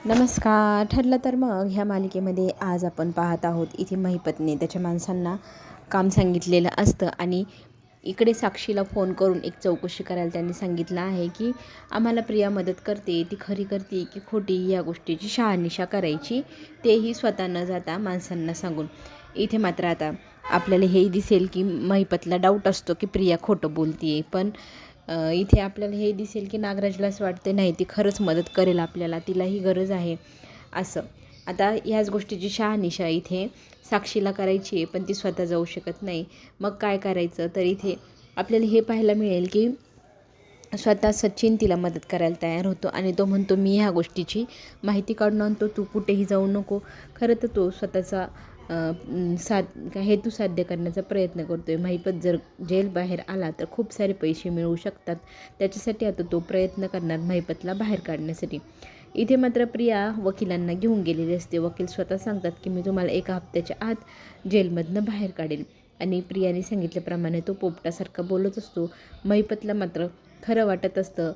नमस्कार. ठरलं तर मग ह्या मालिकेमध्ये आज आपण पाहत आहोत इथे महिपतने त्याच्या माणसांना काम सांगितलेलं असतं आणि इकडे साक्षीला फोन करून एक चौकशी करायला त्यांनी सांगितलं आहे की आम्हाला प्रिया मदत करते, ती खरी करते की खोटी या गोष्टीची शहानिशा करायची, तेही स्वतः न जाता माणसांना सांगून. इथे मात्र आता आपल्याला हेही दिसेल की महिपतला डाऊट असतो की प्रिया खोटं बोलते, पण इथे आपल्याला हे दिसेल की नागराजला असं वाटते नाही ती खरंच मदत करेल आपल्याला, तिलाही गरज आहे असं. आता ह्याच गोष्टीची शहानिशा इथे साक्षीला करायची आहे, पण ती स्वतः जाऊ शकत नाही. मग काय करायचं, तर इथे आपल्याला हे पाहायला मिळेल की स्वतः सचिन तिला मदत करायला तयार होतो आणि तो म्हणतो मी ह्या गोष्टीची माहिती काढून आणतो, तू कुठेही जाऊ नको. खरं तर तो स्वतःचा हेतू साध्य करण्याचा प्रयत्न करतो आहे. महिपत जर जेल बाहेर आला तर खूप सारे पैसे मिळू शकतात, त्याच्यासाठी आता तो प्रयत्न करणार महिपतला बाहेर काढण्यासाठी. इथे मात्र प्रिया वकिलांना घेऊन गेलेली असते. वकील स्वतः सांगतात की मी तुम्हाला 1 हप्त्याच्या आत जेलमधनं बाहेर काढेल आणि प्रियाने सांगितल्याप्रमाणे तो पोपटासारखा बोलत असतो. महिपतला मात्र खरं वाटत असतं,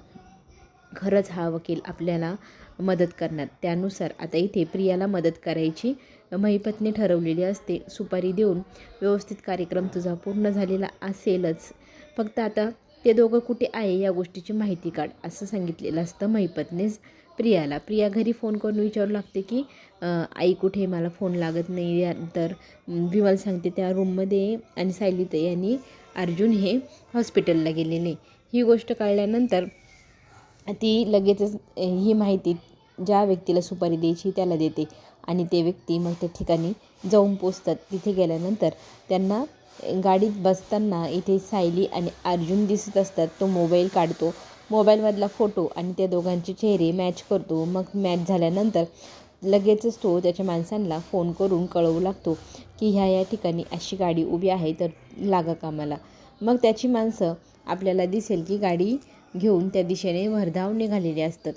खरंच हा वकील आपल्याला मदत करणार. त्यानुसार आता इथे प्रियाला मदत करायची महिपतने ठरवलेली असते. सुपारी देऊन व्यवस्थित कार्यक्रम तुझा पूर्ण झालेला असेलच, फक्त आता ते दोघं कुठे आहे या गोष्टीची माहिती काढ, असं सांगितलेलं असतं महिपतनेच प्रियाला. प्रिया घरी फोन करून विचारू लागते की आई कुठे, मला फोन लागत नाही. यानंतर विमल सांगते त्या रूममध्ये आणि सायलीताई आणि अर्जुन हे हॉस्पिटलला गेलेले. ही गोष्ट कळल्यानंतर ती लगेचच ही माहिती ज्या व्यक्तीला सुपारी द्यायची त्याला देते आणि ते व्यक्ती मग त्या ठिकाणी जाऊन पोचतात. तिथे गेल्यानंतर त्यांना गाडीत बसताना इथे सायली आणि अर्जुन दिसत असतात. तो मोबाईल काढतो, मोबाईलमधला फोटो आणि त्या दोघांचे चेहरे मॅच करतो. मग मॅच झाल्यानंतर लगेचच तो त्याच्या माणसांना फोन करून कळवू लागतो की ह्या ठिकाणी अशी गाडी उभी आहे, तर लागा कामाला. मग त्याची माणसं आपल्याला दिसेल की गाडी घेऊन त्या दिशेने भरधाव निघालेले असतात.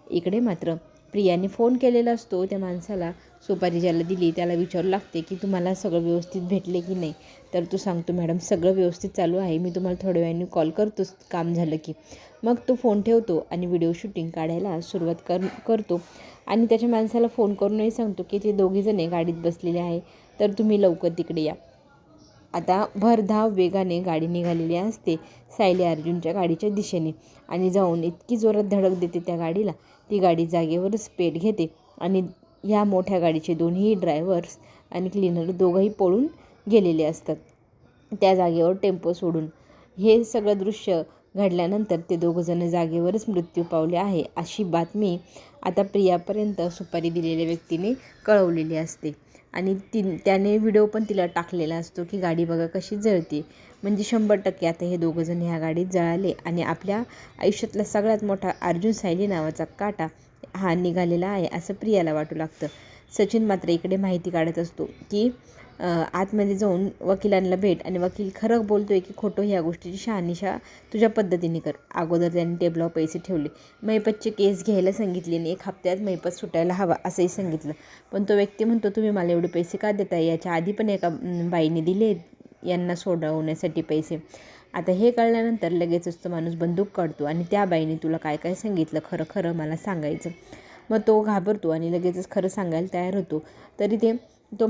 इकडे मात्र प्रियाने फोन केलेला असतो त्या माणसाला. सुपारी ज्याला दिली त्याला विचारू लागते की तुम्हाला सगळं व्यवस्थित भेटले की नाही, तर तो सांगतो मॅडम सगळं व्यवस्थित चालू आहे, मी तुम्हाला थोड्या वेळाने कॉल करतोच काम झालं की. मग तो फोन ठेवतो आणि व्हिडिओ शूटिंग काढायला सुरुवात करतो आणि त्याच्या माणसाला फोन करूनही सांगतो की ते दोघीजणे गाडीत बसलेले आहे, तर तुम्ही लवकर तिकडे या. आता भरधाव वेगाने गाडी निघालेली असते सायली अर्जुनच्या गाडीच्या दिशेने आणि जाऊन इतकी जोरात धडक देते त्या गाडीला, ती गाडी जागेवरच पेट घेते आणि ह्या मोठ्या गाडीचे दोन्ही ड्रायव्हर्स आणि क्लिनर दोघंही पळून गेलेले असतात त्या जागेवर टेम्पो सोडून. हे सगळं दृश्य घडल्यानंतर ते दोघंजण जागेवरच मृत्यू पावले आहे अशी बातमी आता प्रियापर्यंत सुपारी दिलेल्या व्यक्तीने कळवलेली असते आणि त्याने व्हिडिओ पण तिला टाकलेला असतो की गाडी बघा कशी जळते. म्हणजे 100% आता हे दोघंजण ह्या गाडीत जळाले आणि आपल्या आयुष्यातला सगळ्यात मोठा अर्जुन सायली नावाचा काटा हा निघालेला आहे असं प्रियाला वाटू लागतं. सचिन मात्र इकडे माहिती काढत असतो की आतमध्ये जाऊन वकिलांना भेट आणि वकील खरं बोलतो आहे की खोटं ह्या गोष्टीची शहानिशा तुझ्या पद्धतीने कर. अगोदर त्यांनी टेबलावर पैसे ठेवले, महिपतची केस घ्यायला सांगितली आणि 1 हप्त्यात महिपत सुटायला हवा असंही सांगितलं, पण तो व्यक्ती म्हणतो तुम्ही मला एवढे पैसे का देताय, याच्या आधी पण एका बाईने दिले यांना सोडवण्यासाठी पैसे. आता हे कळल्यानंतर लगेचच तो माणूस बंदूक काढतो आणि त्या बाईने तुला काय काय सांगितलं खरं खरं मला सांगायचं. मग तो घाबरतो आणि लगेचच खरं सांगायला तयार होतो. तरी ते तो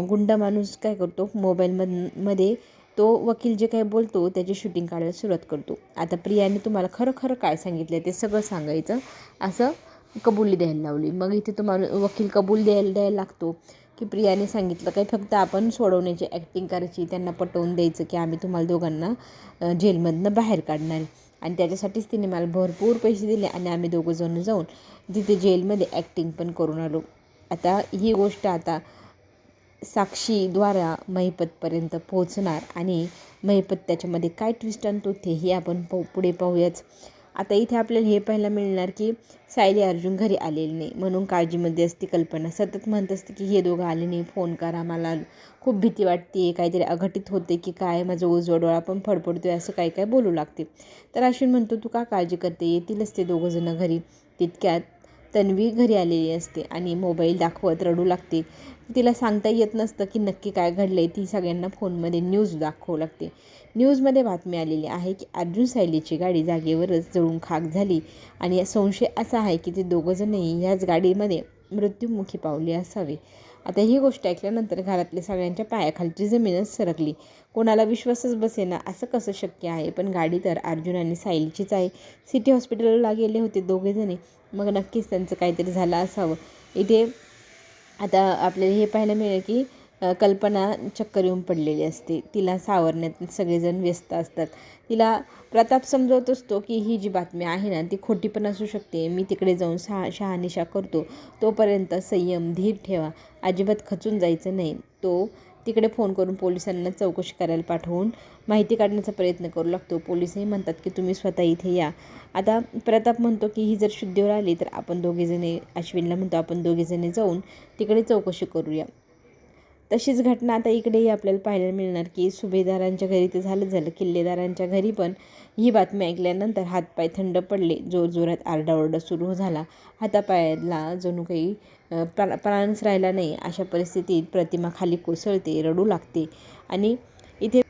गुंड माणूस काय करतो, मोबाईलमध्ये तो वकील जे काय बोलतो त्याची शूटिंग काढायला सुरुवात करतो. आता प्रियाने तुम्हाला खरं खरं काय सांगितलं ते सगळं सांगायचं असं कबुली द्यायला लावली. मग इथे तो वकील कबूल द्यायला लागतो की प्रियाने सांगितलं काय फक्त आपण सोडवण्याची ॲक्टिंग करायची, त्यांना पटवून द्यायचं की आम्ही तुम्हाला दोघांना जेलमधनं बाहेर काढणार आणि त्याच्यासाठीच तिने मला भरपूर पैसे दिले आणि आम्ही दोघंजण जाऊन तिथे जेलमध्ये ॲक्टिंग पण करून आलो. आता ही गोष्ट आता साक्षीद्वारा महिपतपर्यंत पोहोचणार आणि महिपत त्याच्यामध्ये काय ट्विस्ट आणतो तेही आपण पुढे पाहूयाच. आता इथे आपल्याला हे पाहायला मिळणार की सायली अर्जुन घरी आलेली नाही म्हणून काळजीमध्ये असते कल्पना. सतत म्हणत असते की हे दोघं आले नाही, फोन करा, मला खूप भीती वाटते, काहीतरी अघटित होते की काय, माझं उजवा डोळा पण फडफडतोय, असं काय बोलू लागते. तर अश्विन म्हणतो तू का काळजी करते, येतीलच ते दोघंजणं घरी. तितक्यात तन्वी घरी आलेली असते आणि मोबाईल दाखवत रडू लागते. तिला सांगता येत नसतं की नक्की काय घडलं आहे. ती सगळ्यांना फोनमध्ये न्यूज दाखवू लागते. न्यूजमध्ये बातमी आलेली आहे की अर्जुन सायलीची गाडी जागेवरच जळून खाक झाली आणि संशय असा आहे की ते दोघंजणही ह्याच गाडीमध्ये मृत्युमुखी पावले असावे. आता ही गोष्ट ऐकल्यानंतर घरातल्या सगळ्यांच्या पायाखालची जमीनच सरकली. कोणाला विश्वासच बसेना, असं कसं शक्य आहे? पण गाडी तर अर्जुन आणि सायलीचीच आहे. सिटी हॉस्पिटलला गेले होते दोघेजणी, मग नक्कीच त्यांचं काहीतरी झालं असावं. इथे आता आपल्याला हे पाहायला मिळेल की कल्पना चक्कर येऊन पडलेली असते. तिला सावरण्यात सगळेजण व्यस्त असतात. तिला प्रताप समजवत असतो की ही जी बातमी आहे ना ती खोटी पण असू शकते. मी तिकडे जाऊन शहानिशा करतो, तोपर्यंत संयम धीर ठेवा, अजिबात खचून जायचं नाही. तो तिकडे फोन करून पोलिसांना चौकशी करायला पाठवून माहिती काढण्याचा प्रयत्न करू लागतो. पोलिसही म्हणतात की तुम्ही स्वतः इथे या. आता प्रताप म्हणतो की ही जर शुद्धीवर आली तर आपण दोघेजणे, अश्विनला म्हणतो आपण दोघेजणे जाऊन तिकडे चौकशी करूया. तशीच घटना आता इकडेही आपल्याला पाहायला मिळणार की सुभेदारांच्या घरी तर झालं, किल्लेदारांच्या घरी पण ही बातमी ऐकल्यानंतर हातपाय थंड पडले. जोरजोरात आरडाओरडा सुरू झाला. हातापायाला जणू काही प्राणच राहिला नाही. अशा परिस्थितीत प्रतिमा खाली कोसळते, रडू लागते आणि इथे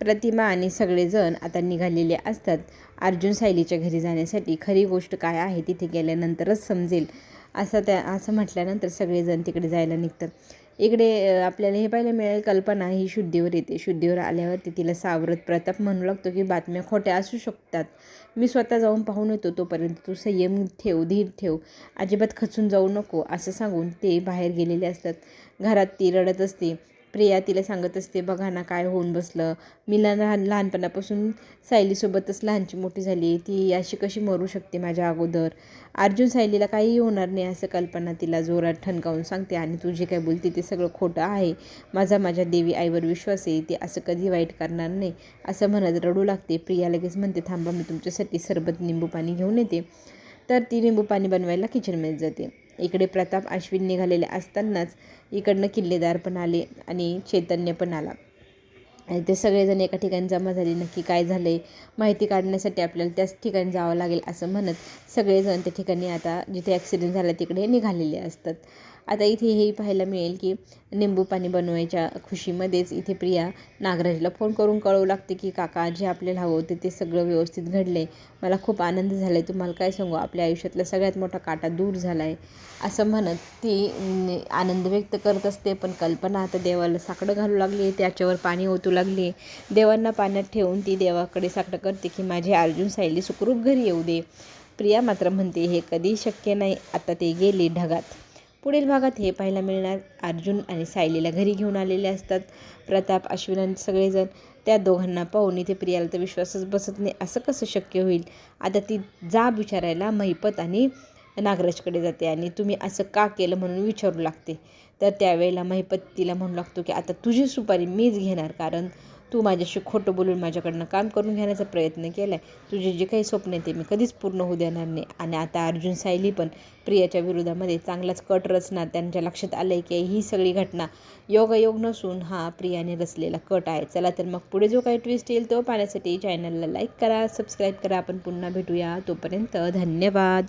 प्रतिमा आणि सगळेजण आता निघालेले असतात अर्जुन सायलीच्या घरी जाण्यासाठी. खरी गोष्ट काय आहे तिथे गेल्यानंतरच समजेल असं म्हटल्यानंतर सगळेजण तिकडे जायला निघतात. इकडे आपल्याला हे पाहायला मिळेल कल्पना ही शुद्धीवर येते. शुद्धीवर आल्यावरती तिला सावरत प्रताप म्हणू लागतो की बातम्या खोट्या असू शकतात, मी स्वतः जाऊन पाहून येतो, तोपर्यंत तू संयम ठेव, धीर ठेव, अजिबात खचून जाऊ नको असं सांगून ते बाहेर गेलेले असतात. घरात ती रडत असते. प्रिया तिला सांगत असते, बघा ना काय होऊन बसलं, मी लहानपणापासून सायलीसोबतच लहानची मोठी झाली, ती अशी कशी मरू शकते माझ्या अगोदर. अर्जुन सायलीला काही होणार नाही असं कल्पना तिला जोरात ठणकावून सांगते आणि तू जे काय बोलते ते सगळं खोटं आहे. माझ्या देवी आईवर विश्वास आहे, ती असं कधी वाईट करणार नाही असं म्हणत रडू लागते. प्रिया लगेच म्हणते, थांबा मी तुमच्यासाठी सरबत निंबू पाणी घेऊन येते. तर ती निंबू पाणी बनवायला किचनमध्ये जाते. इकडे प्रताप अश्विन निघालेले असतानाच इकडनं किल्लेदार पण आले आणि चैतन्य पण आला. आणि ते सगळेजण एका ठिकाणी जमा झाले. नक्की काय झालं आहे माहिती काढण्यासाठी आपल्याला त्याच ठिकाणी जावं लागेल असं म्हणत सगळेजण त्या ठिकाणी आता जिथे ॲक्सिडेंट झाला तिकडे निघालेले असतात. आता इथे हेही पाहायला मिळेल की निंबू पाणी बनवायच्या खुशीमध्येच इथे प्रिया नागराजला फोन करून कळवू लागते की काका जे आपल्याला हवं होतं ते सगळं व्यवस्थित घडलं आहे, मला खूप आनंद झाला आहे, तुम्हाला काय सांगू, आपल्या आयुष्यातला सगळ्यात मोठा काटा दूर झाला आहे असं म्हणत ती आनंद व्यक्त करत असते. पण कल्पना आता देवाला साकडं घालू लागली, त्याच्यावर पाणी ओतू लागली. देवांना पाण्यात ठेवून ती देवाकडे साकडं करते की माझे अर्जुन सायली सुखरूप घरी येऊ दे. प्रिया मात्र म्हणते हे कधी शक्य नाही, आता ते गेले ढगात. पुढील भागात हे पाहायला मिळणार, अर्जुन आणि सायलीला घरी घेऊन आलेले असतात प्रताप, अश्विन आणि सगळेजण. त्या दोघांना पाहून इथे प्रियाला तर विश्वासच बसत नाही, असं कसं शक्य होईल. आता ती जाब विचारायला महिपत आणि नागराजकडे जाते आणि तुम्ही असं का केलं म्हणून विचारू लागते. तर त्यावेळेला महिपत तिला म्हणू लागतो की आता तुझी सुपारी मीच घेणार, कारण तू माझ्याशी खोटं बोलून माझ्याकडनं काम करून घेण्याचा प्रयत्न केला आहे. तुझे जे काही स्वप्न आहे ते मी कधीच पूर्ण होऊ देणार नाही. आणि आता अर्जुन सायली पण प्रियाच्या विरोधामध्ये चांगलाच कट रचणार. त्यांच्या लक्षात आलं आहे की ही सगळी घटना योगायोग नसून हा प्रियाने रचलेला कट आहे. चला तर मग पुढे जो काही ट्विस्ट येईल तो पाहण्यासाठी चॅनलला लाईक करा, सबस्क्राईब करा. आपण पुन्हा भेटूया, तोपर्यंत धन्यवाद.